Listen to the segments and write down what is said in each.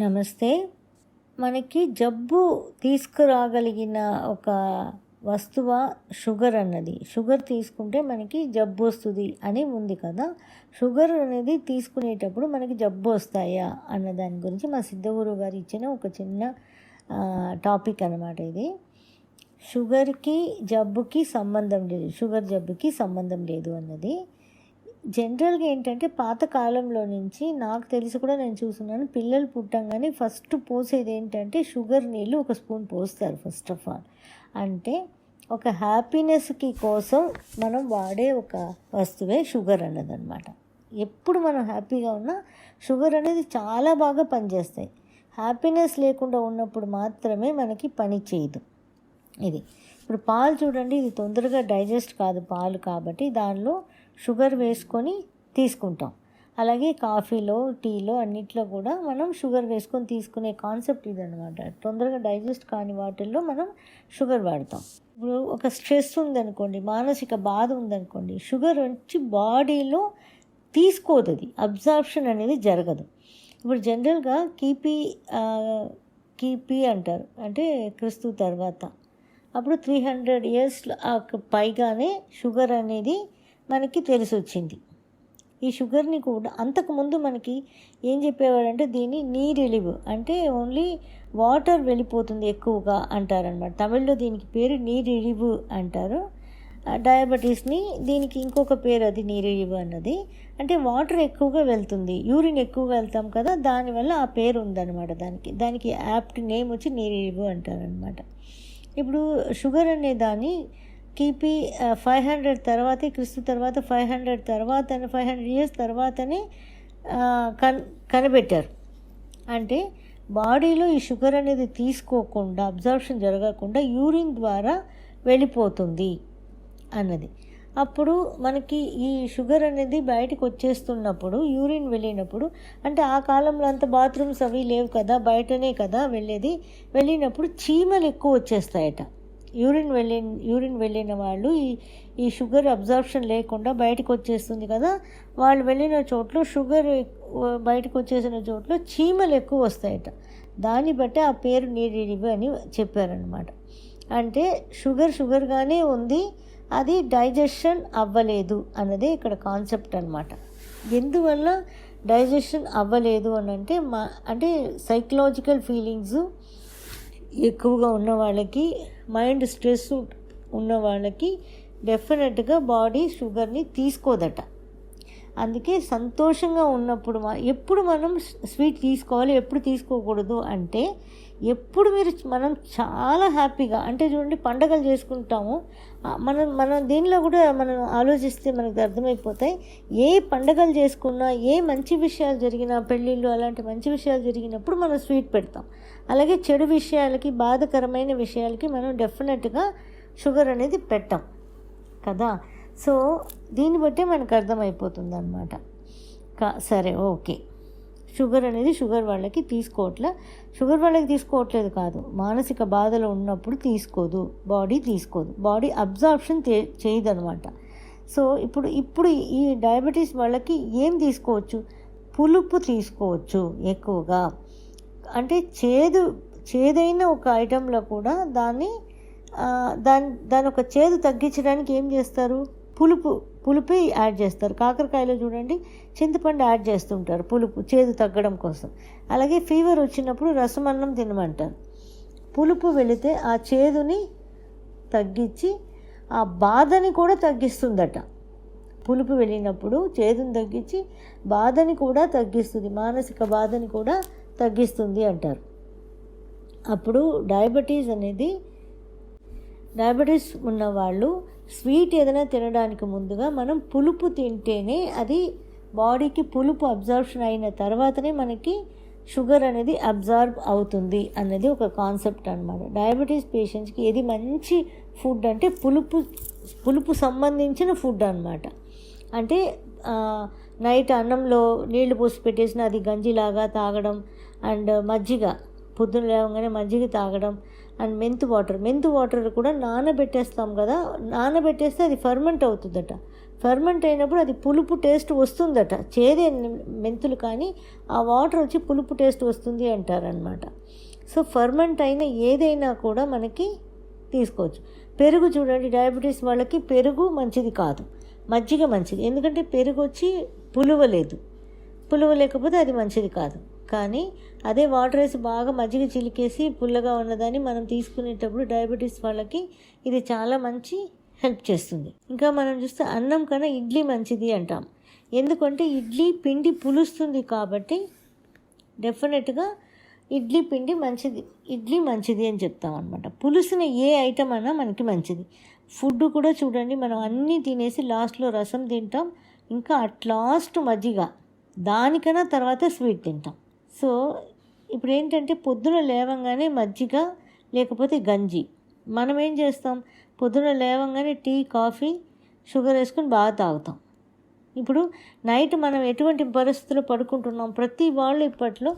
నమస్తే. మనకి జబ్బు తీసుకురాగలిగిన ఒక వస్తువా షుగర్ అన్నది. షుగర్ తీసుకుంటే మనకి జబ్బు వస్తుంది అని ఉంది కదా. షుగర్ అనేది తీసుకునేటప్పుడు మనకి జబ్బు వస్తాయా అన్న దాని గురించి మా సిద్ధగురువు గారు ఇచ్చిన ఒక చిన్న టాపిక్ అన్నమాట ఇది. షుగర్కి జబ్బుకి సంబంధం లేదు, షుగర్ జబ్బుకి సంబంధం లేదు అన్నది. జనరల్గా ఏంటంటే పాతకాలంలో నుంచి నాకు తెలిసి కూడా నేను చూస్తున్నాను, పిల్లలు పుట్టంగానే ఫస్ట్ పోసేది ఏంటంటే షుగర్ నీళ్ళు ఒక స్పూన్ పోస్తారు. ఫస్ట్ ఆఫ్ ఆల్ అంటే ఒక హ్యాపీనెస్కి కోసం మనం వాడే ఒక వస్తువే షుగర్ అన్నదన్నమాట. ఎప్పుడు మనం హ్యాపీగా ఉన్నా షుగర్ అనేది చాలా బాగా పనిచేస్తాయి. హ్యాపీనెస్ లేకుండా ఉన్నప్పుడు మాత్రమే మనకి పని చేయదు ఇది. ఇప్పుడు పాలు చూడండి, ఇది తొందరగా డైజెస్ట్ కాదు పాలు, కాబట్టి దానిలో షుగర్ వేసుకొని తీసుకుంటాం. అలాగే కాఫీలో, టీలో అన్నిట్లో కూడా మనం షుగర్ వేసుకొని తీసుకునే కాన్సెప్ట్ ఇదనమాట. తొందరగా డైజెస్ట్ కాని వాటిల్లో మనం షుగర్ వాడతాం. ఇప్పుడు ఒక స్ట్రెస్ ఉందనుకోండి, మానసిక బాధ ఉందనుకోండి, షుగర్ వచ్చి బాడీలో తీసుకోదు, అది అబ్జార్ప్షన్ అనేది జరగదు. ఇప్పుడు జనరల్గా కీపీ అంటారు, అంటే క్రీస్తు తర్వాత అప్పుడు 300 years పైగానే షుగర్ అనేది మనకి తెలిసి వచ్చింది. ఈ షుగర్ని కూడా అంతకుముందు మనకి ఏం చెప్పేవాడంటే దీన్ని నీ రిలీవ్, అంటే ఓన్లీ వాటర్ వెళ్ళిపోతుంది ఎక్కువగా అంటారనమాట. తమిళ్లో దీనికి పేరు నీ రిలీవ్ అంటారు. డయాబెటీస్ని దీనికి ఇంకొక పేరు అది నీ రిలీవ్ అన్నది. అంటే వాటర్ ఎక్కువగా వెళ్తుంది, యూరిన్ ఎక్కువగా వెళ్తాం కదా, దానివల్ల ఆ పేరు ఉందన్నమాట. దానికి యాప్ట్ నేమ్ వచ్చి నీ రిలీవ్ అంటారనమాట. ఇప్పుడు షుగర్ అనే దాన్ని కిపి 500 తర్వాతే, క్రీస్తు తర్వాత 500 years తర్వాతనే కనిపెట్టారు. అంటే బాడీలో ఈ షుగర్ అనేది తీసుకోకుండా, అబ్జార్ప్షన్ జరగకుండా యూరిన్ ద్వారా వెళ్ళిపోతుంది అన్నది. అప్పుడు మనకి ఈ షుగర్ అనేది బయటకు వచ్చేస్తున్నప్పుడు, యూరిన్ వెళ్ళినప్పుడు, అంటే ఆ కాలంలో అంత బాత్రూమ్స్ అవి లేవు కదా, బయటనే కదా వెళ్ళినప్పుడు చీమలు ఎక్కువ వచ్చేస్తాయట. యూరిన్ వెళ్ళిన వాళ్ళు ఈ షుగర్ అబ్జార్ప్షన్ లేకుండా బయటకు వచ్చేస్తుంది కదా, వాళ్ళు వెళ్ళిన చోట్ల షుగర్ బయటకు వచ్చేసిన చోట్ల చీమలు ఎక్కువ వస్తాయట. దాన్ని బట్టి ఆ పేరు నీరిడివి అని చెప్పారనమాట. అంటే షుగర్గానే ఉంది, అది డైజెషన్ అవ్వలేదు అన్నదే ఇక్కడ కాన్సెప్ట్ అనమాట. ఎందువల్ల డైజెషన్ అవ్వలేదు అని అంటే సైకలాజికల్ ఫీలింగ్స్ ఎక్కువగా ఉన్న వాళ్ళకి, మైండ్ స్ట్రెస్ ఉన్న వాళ్ళకి డెఫినెట్గా బాడీ షుగర్ని తీసుకోదట. అందుకే సంతోషంగా ఉన్నప్పుడు ఎప్పుడు మనం స్వీట్ తీసుకోవాలి, ఎప్పుడు తీసుకోకూడదు అంటే, ఎప్పుడు మనం చాలా హ్యాపీగా, అంటే చూడండి పండగలు చేసుకుంటాము, మనం దీనిలో కూడా మనం ఆలోచిస్తే మనకు అర్థమైపోతాయి. ఏ పండగలు చేసుకున్నా, ఏ మంచి విషయాలు జరిగినా, పెళ్ళిళ్ళు అలాంటి మంచి విషయాలు జరిగినప్పుడు మనం స్వీట్ పెడతాం. అలాగే చెడు విషయాలకి, బాధకరమైన విషయాలకి మనం డెఫినెట్గా షుగర్ అనేది పెట్టాం కదా. సో దీన్ని బట్టే మనకు అర్థమైపోతుంది అనమాట. సరే, ఓకే, షుగర్ అనేది షుగర్ వాళ్ళకి తీసుకోవట్లేదు కాదు, మానసిక బాధలో ఉన్నప్పుడు బాడీ అబ్జార్ప్షన్ చేయదనమాట. సో ఇప్పుడు ఈ డయాబెటీస్ వాళ్ళకి ఏం తీసుకోవచ్చు? పులుపు తీసుకోవచ్చు ఎక్కువగా. అంటే చేదైన ఒక ఐటెంలో కూడా దాని ఒక చేదు తగ్గించడానికి ఏం చేస్తారు? పులుపే యాడ్ చేస్తారు. కాకరకాయలో చూడండి చింతపండు యాడ్ చేస్తుంటారు చేదు తగ్గడం కోసం. అలాగే ఫీవర్ వచ్చినప్పుడు రసమన్నం తినమంటారు. పులుపు వెళితే ఆ చేదుని తగ్గించి ఆ బాధని కూడా తగ్గిస్తుందట. పులుపు వెళ్ళినప్పుడు చేదుని తగ్గించి బాధని కూడా తగ్గిస్తుంది, మానసిక బాధని కూడా తగ్గిస్తుంది అంటారు. అప్పుడు డయాబెటీస్ ఉన్నవాళ్ళు స్వీట్ ఏదైనా తినడానికి ముందుగా మనం పులుపు తింటేనే అది బాడీకి పులుపు అబ్జార్ప్షన్ అయిన తర్వాతనే మనకి షుగర్ అనేది అబ్జార్బ్ అవుతుంది అన్నది ఒక కాన్సెప్ట్ అనమాట. డయాబెటీస్ పేషెంట్స్కి ఏది మంచి ఫుడ్ అంటే పులుపు సంబంధించిన ఫుడ్ అనమాట. అంటే నైట్ అన్నంలో నీళ్లు పోసి పెట్టేసిన అది గంజిలాగా తాగడం, అండ్ మజ్జిగ, పొద్దున లేవగానే మజ్జిగ తాగడం, అండ్ మెంతు వాటర్ కూడా నానబెట్టేస్తాం కదా, నానబెట్టేస్తే అది ఫర్మెంట్ అవుతుందట. ఫెర్మెంట్ అయినప్పుడు అది పులుపు టేస్ట్ వస్తుందట, చేదే మెంతులు కానీ ఆ వాటర్ వచ్చి పులుపు టేస్ట్ వస్తుంది అంటారనమాట. సో ఫెర్మెంట్ అయిన ఏదైనా కూడా మనకి తీసుకోవచ్చు. పెరుగు చూడండి, డయాబెటీస్ వాళ్ళకి పెరుగు మంచిది కాదు, మజ్జిగ మంచిది. ఎందుకంటే పెరుగు వచ్చి పులువ లేకపోతే అది మంచిది కాదు. కానీ అదే వాటర్ వేసి బాగా మజ్జిగ చిలికేసి పుల్లగా ఉన్నదాన్ని మనం తీసుకునేటప్పుడు డయాబెటీస్ వాళ్ళకి ఇది చాలా మంచి హెల్ప్ చేస్తుంది. ఇంకా మనం చూస్తే అన్నం కన్నా ఇడ్లీ మంచిది అంటాం. ఎందుకంటే ఇడ్లీ పిండి పులుస్తుంది కాబట్టి డెఫినెట్గా ఇడ్లీ మంచిది అని చెప్తాం అనమాట. పులుసిన ఏ ఐటమ్ అన్నా మనకి మంచిది. ఫుడ్ కూడా చూడండి, మనం అన్నీ తినేసి లాస్ట్లో రసం తింటాం, ఇంకా అట్ లాస్ట్ మజ్జిగ, దానికన్నా తర్వాత స్వీట్ తింటాం. సో ఇప్పుడు ఏంటంటే పొద్దున లేవంగానే మజ్జిగ లేకపోతే గంజి. మనం ఏం చేస్తాం, పొద్దున లేవంగానే టీ, కాఫీ, షుగర్ వేసుకొని బాగా తాగుతాం. ఇప్పుడు నైట్ మనం ఎటువంటి పరిస్థితుల్లో పడుకుంటున్నాం, ప్రతి వాళ్ళు ఇప్పట్లో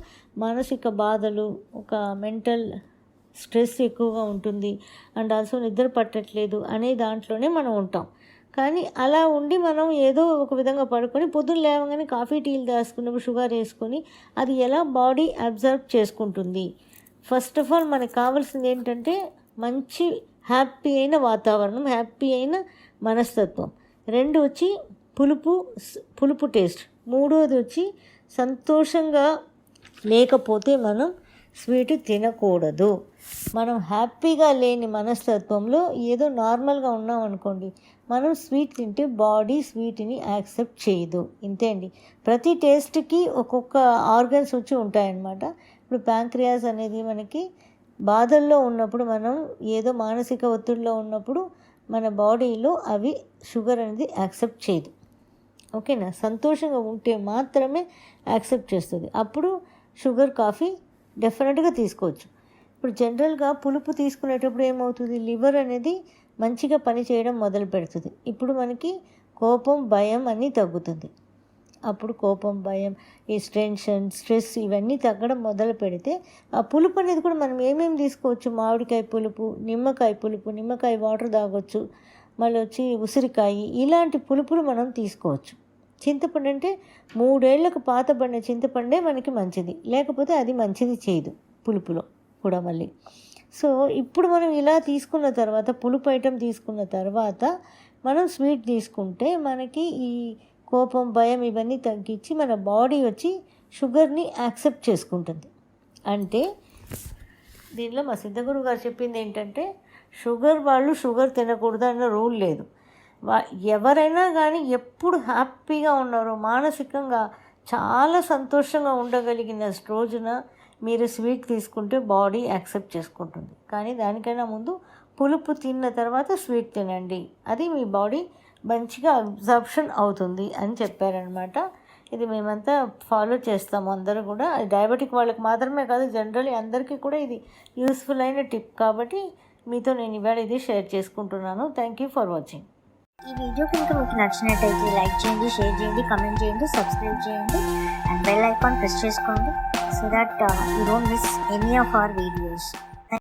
మానసిక బాధలు, ఒక మెంటల్ స్ట్రెస్ ఎక్కువగా ఉంటుంది, అండ్ ఆల్సో నిద్ర పట్టట్లేదు అనే దాంట్లోనే మనం ఉంటాం. కానీ అలా ఉండి మనం ఏదో ఒక విధంగా పడుకొని పొద్దున్న లేవగానే కాఫీ, టీలు దాచుకున్నప్పుడు షుగర్ వేసుకొని అది ఎలా బాడీ అబ్జర్వ్ చేసుకుంటుంది. ఫస్ట్ ఆఫ్ ఆల్ మనకు కావాల్సింది ఏంటంటే మంచి హ్యాపీ అయిన వాతావరణం, హ్యాపీ అయిన మనస్తత్వం. 2 వచ్చి పులుపు టేస్ట్. 3వది వచ్చి సంతోషంగా లేకపోతే మనం స్వీట్ తినకూడదు. మనం హ్యాపీగా లేని మనస్తత్వంలో ఏదో నార్మల్గా ఉన్నాం అనుకోండి, మనం స్వీట్ తింటే బాడీ స్వీట్ని యాక్సెప్ట్ చేయదు. ఇంతే అండి. ప్రతి టేస్ట్కి ఒక్కొక్క ఆర్గన్స్ వచ్చి ఉంటాయన్నమాట. ఇప్పుడు ప్యాంక్రియాస్ అనేది మనకి బాధల్లో ఉన్నప్పుడు, మనం ఏదో మానసిక ఒత్తిడిలో ఉన్నప్పుడు మన బాడీలో అవి షుగర్ అనేది యాక్సెప్ట్ చేయదు. ఓకేనా? సంతోషంగా ఉంటే మాత్రమే యాక్సెప్ట్ చేస్తుంది. అప్పుడు షుగర్, కాఫీ డెఫినెట్గా తీసుకోవచ్చు. ఇప్పుడు జనరల్గా పులుపు తీసుకునేటప్పుడు ఏమవుతుంది, లివర్ అనేది మంచిగా పని చేయడం మొదలు పెడుతుంది. ఇప్పుడు మనకి కోపం, భయం అన్నీ తగ్గుతుంది. అప్పుడు కోపం, భయం, ఈ టెన్షన్, స్ట్రెస్ ఇవన్నీ తగ్గడం మొదలు పెడితే ఆ పులుపు అనేది కూడా మనం ఏమేమి తీసుకోవచ్చు, మామిడికాయ పులుపు, నిమ్మకాయ వాటర్ తాగొచ్చు, మళ్ళీ వచ్చి ఉసిరికాయ, ఇలాంటి పులుపులు మనం తీసుకోవచ్చు. చింతపండు అంటే 3 ఏళ్లకు పాతబడిన చింతపండే మనకి మంచిది, లేకపోతే అది మంచిది చేయదు పులుపులో కూడా మళ్ళీ. సో ఇప్పుడు మనం ఇలా తీసుకున్న తర్వాత, పులుపు ఐటెం తీసుకున్న తర్వాత మనం స్వీట్ తీసుకుంటే మనకి ఈ కోపం, భయం ఇవన్నీ తగ్గించి మన బాడీ వచ్చి షుగర్ని యాక్సెప్ట్ చేసుకుంటుంది. అంటే దీనిలో మా సిద్ధగురు గారు చెప్పింది ఏంటంటే, షుగర్ తినకూడదు అన్న రూల్ లేదు. ఎవరైనా కానీ ఎప్పుడు హ్యాపీగా ఉన్నారో, మానసికంగా చాలా సంతోషంగా ఉండగలిగిన రోజున మీరు స్వీట్ తీసుకుంటే బాడీ యాక్సెప్ట్ చేసుకుంటుంది. కానీ దానికైనా ముందు పులుపు తిన్న తర్వాత స్వీట్ తినండి, అది మీ బాడీ మంచిగా అబ్జర్ప్షన్ అవుతుంది అని చెప్పారనమాట. ఇది మేమంతా ఫాలో చేస్తాము అందరూ కూడా. డయాబెటిక్ వాళ్ళకి మాత్రమే కాదు, జనరల్లీ అందరికీ కూడా ఇది యూస్ఫుల్ అయిన టిప్ కాబట్టి మీతో నేను ఇవాళ ఇది షేర్ చేసుకుంటున్నాను. Thank you for watching. ఈ వీడియో కనుక మీకు నచ్చినట్టయితే లైక్ చేయండి, షేర్ చేయండి, కమెంట్ చేయండి, సబ్స్క్రైబ్ చేయండి అండ్ బెల్ ఐకాన్ ప్రెస్ చేసుకోండి, so that you don't miss any of our videos.